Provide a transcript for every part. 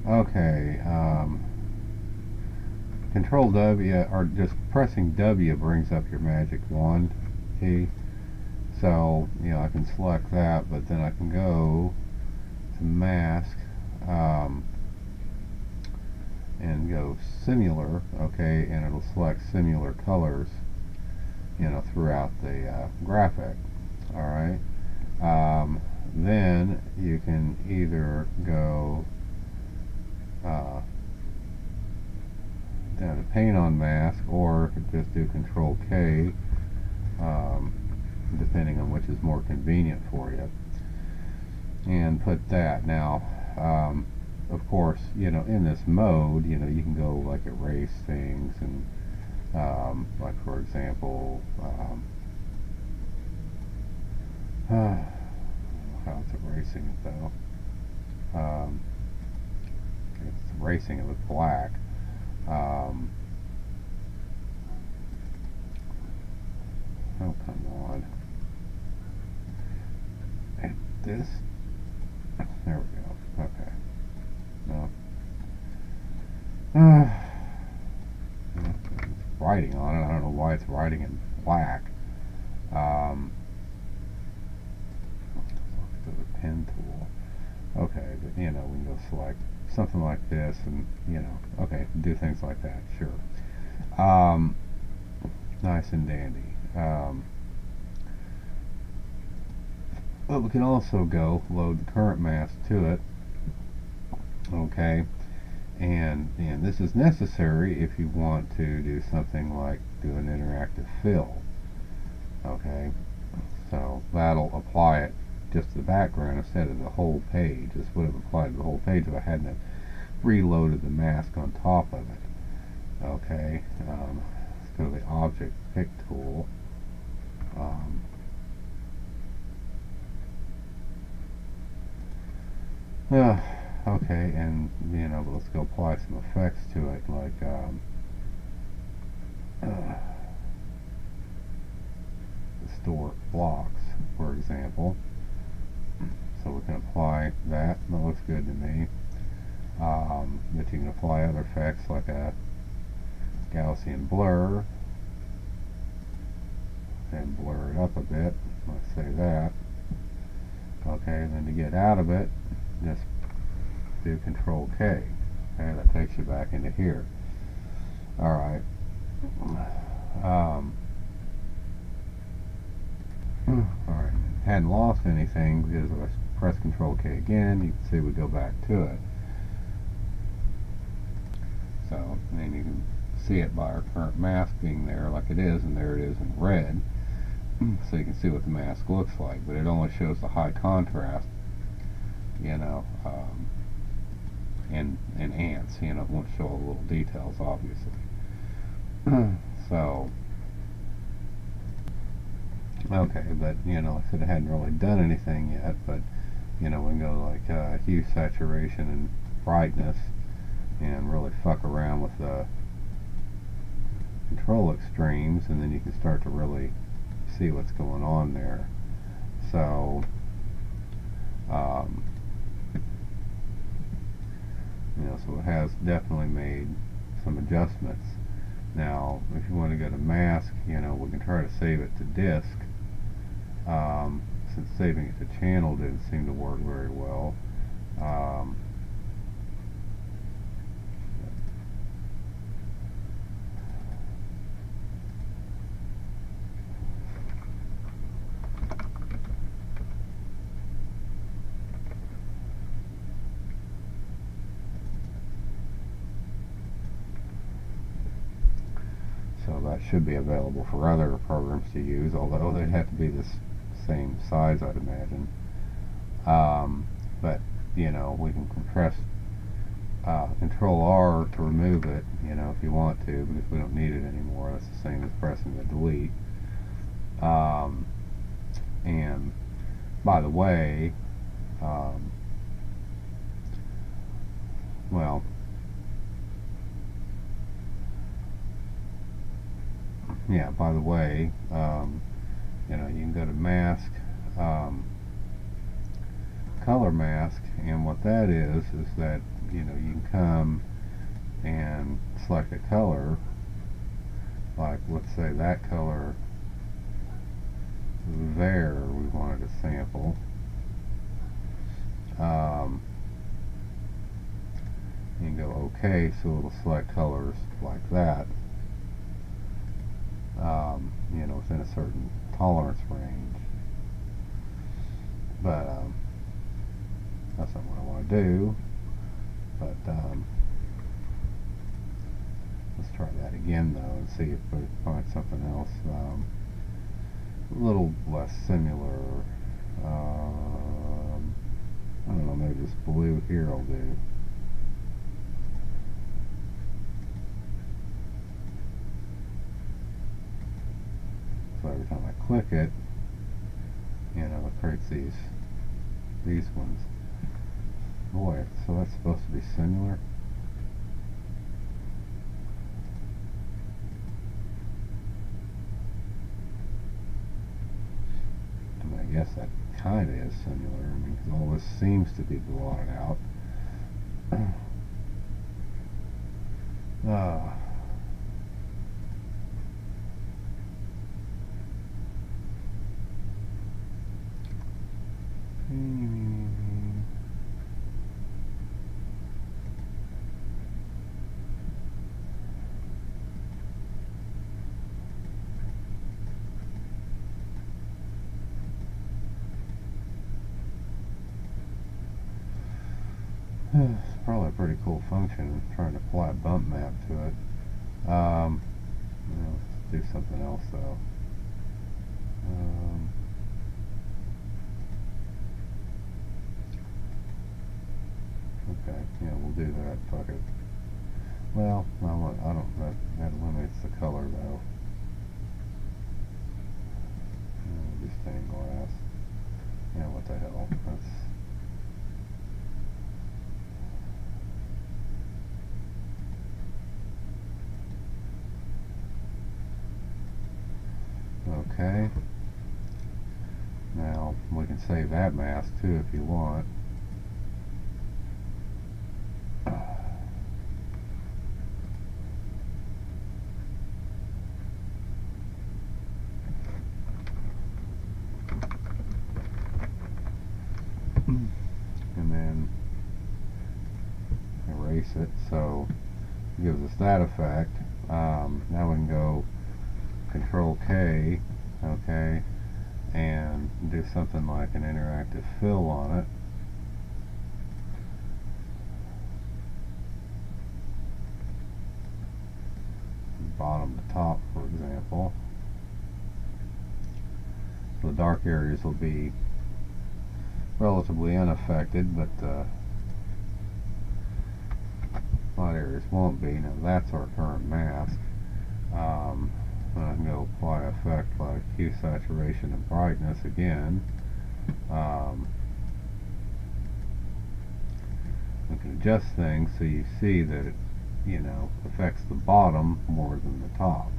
Okay, Control W, or just pressing W brings up your magic wand key. So, I can select that, but then I can go to mask, and go similar, okay, and it'll select similar colors, throughout the graphic. Alright. Then you can either go down to paint on mask, or just do Control K, depending on which is more convenient for you, and put that. Now, of course, in this mode, you can go like erase things, and like for example, I don't know how it's erasing it though. It's erasing it with black. Oh, come on. And this? There we go. Okay. No. It's writing on it. I don't know why it's writing in black. Let's go to the pen tool. Okay, but we can go select something like this, and okay, do things like that. Sure. Nice and dandy. But we can also go load the current mask to it. Okay, and this is necessary if you want to do something like do an interactive fill. Okay, so that'll apply it just to the background instead of the whole page. This would have applied to the whole page if I hadn't reloaded the mask on top of it. Okay, let's go to the object pick tool. Okay, and but let's go apply some effects to it, like distort blocks, for example. So we can apply that. That looks good to me. But you can apply other effects like a Gaussian blur and blur it up a bit. Let's say that. Okay, and then to get out of it, just do Control K. Okay, that takes you back into here. Alright. Alright, hadn't lost anything because if I press Control K again, you can see we go back to it. So then you can see it by our current mask being there like it is, and there it is in red. So you can see what the mask looks like, but it only shows the high contrast, and ants, it won't show all the little details, obviously. So, okay, but, I said I hadn't really done anything yet, but, we can go like hue, saturation, and brightness, and really fuck around with the control extremes, and then you can start to really see what's going on there. So, so it has definitely made some adjustments. Now, if you want to go to mask, we can try to save it to disk. Since saving it to channel didn't seem to work very well. So that should be available for other programs to use, although they'd have to be the same size, I'd imagine. But we can press Control R to remove it, if you want to, because we don't need it anymore. That's the same as pressing the delete. And by the way, well, yeah, by the way, you can go to mask, color mask, and what that is that you know, you can come and select a color, like let's say that color there we wanted to sample. You can go OK, so it'll select colors like that, you know, within a certain tolerance range. But that's not what I want to do. But let's try that again though and see if we find something else a little less similar. I don't know, maybe this blue here will do. So every time I click it, you know, it creates these ones. Boy, so that's supposed to be similar. I mean, I guess that kind of is similar. I mean, 'cause all this seems to be blotted out. It's probably a pretty cool function, trying to apply a bump map to it. You know, let's do something else though. Okay, yeah, we'll do that. Fuck it. Well, I don't. That limits the color though. Do stained glass. Yeah, what the hell? That's. Okay. Now we can save that mask too if you want. And then erase it, so it gives us that effect. Now we can go Control K, okay, and do something like an interactive fill on it. Bottom to top, for example. The dark areas will be relatively unaffected, but light areas won't be. Now that's our current mask. I can go apply effect like hue, saturation, and brightness again. We can adjust things so you see that it, you know, affects the bottom more than the top.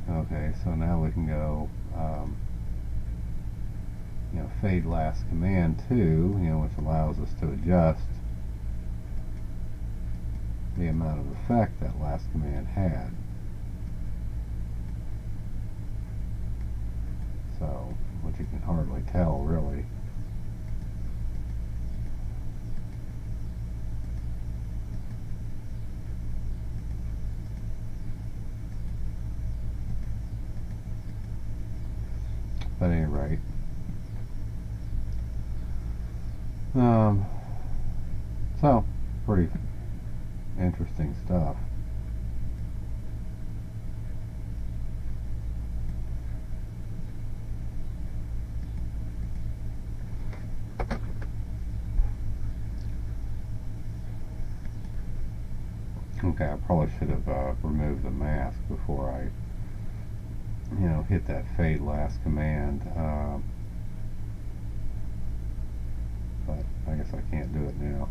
Okay, so now we can go, you know, fade last command too, you know, which allows us to adjust the amount of effect that last command had. So, which you can hardly tell really. But at any rate, so pretty interesting stuff. Okay, I probably should have removed the mask before I, you know, hit that fade last command. can't do it now.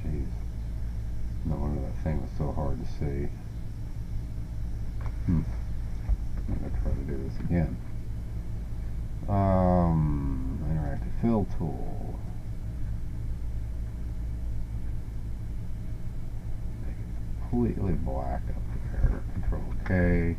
Jeez. No wonder that thing was so hard to see. I'm going to try to do this again. Interactive fill tool. Make it completely black up there. Control K.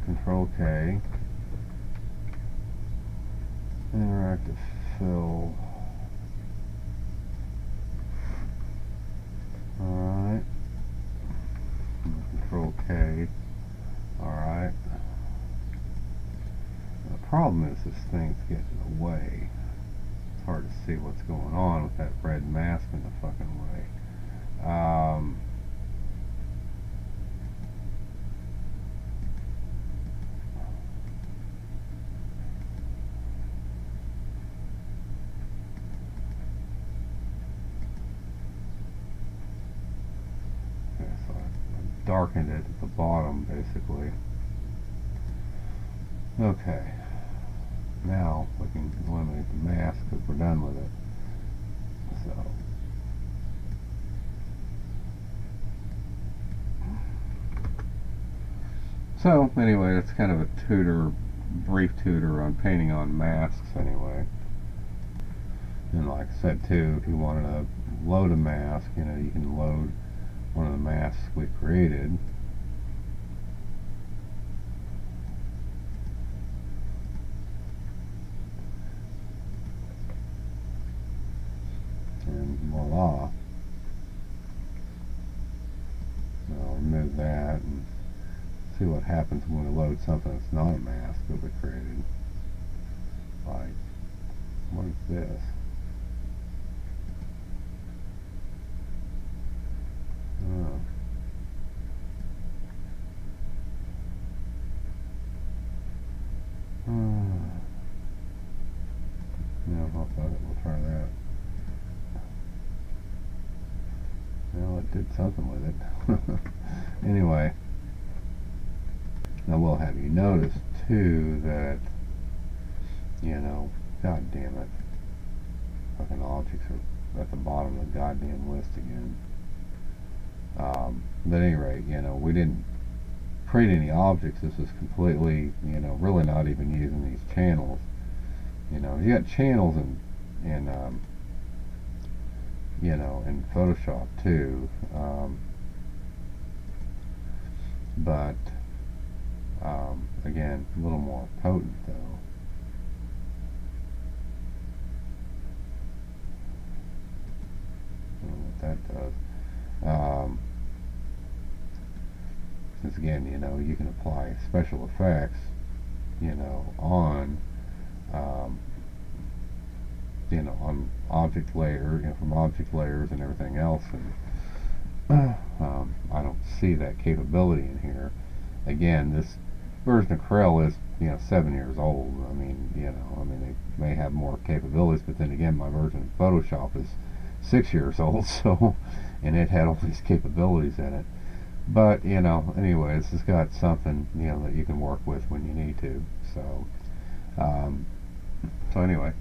Control K. Interactive fill. Alright. Control K. Alright. The problem is this thing's getting away. It's hard to see what's going on with that red mask in the fucking way. Darkened it at the bottom, basically. Okay, now we can eliminate the mask because we're done with it. So anyway, it's kind of a brief tutor on painting on masks anyway. And like I said too, if you wanted to load a mask, you know, you can load one of the masks we created. And voila. I'll remove that and see what happens when we load something that's not a mask that we created. Like, what is this? Oh. Yeah, we'll try that. Well, it did something with it. Anyway, I will have you notice too that, you know, god damn it, fucking objects are at the bottom of the goddamn list again. But at any rate, you know, we didn't create any objects. This is completely, you know, really not even using these channels. You know, you got channels in you know, in Photoshop too, but again, a little more potent though. I don't know what that does. Since again, you know, you can apply special effects, you know, on you know, on object layer, you know, from object layers and everything else, and I don't see that capability in here. Again, this version of Corel is, you know, 7 years old. I mean, you know, I mean, they may have more capabilities, but then again, my version of Photoshop is 6 years old, so, and it had all these capabilities in it. But, you know, anyways, it's got something, you know, that you can work with when you need to. So, so anyway.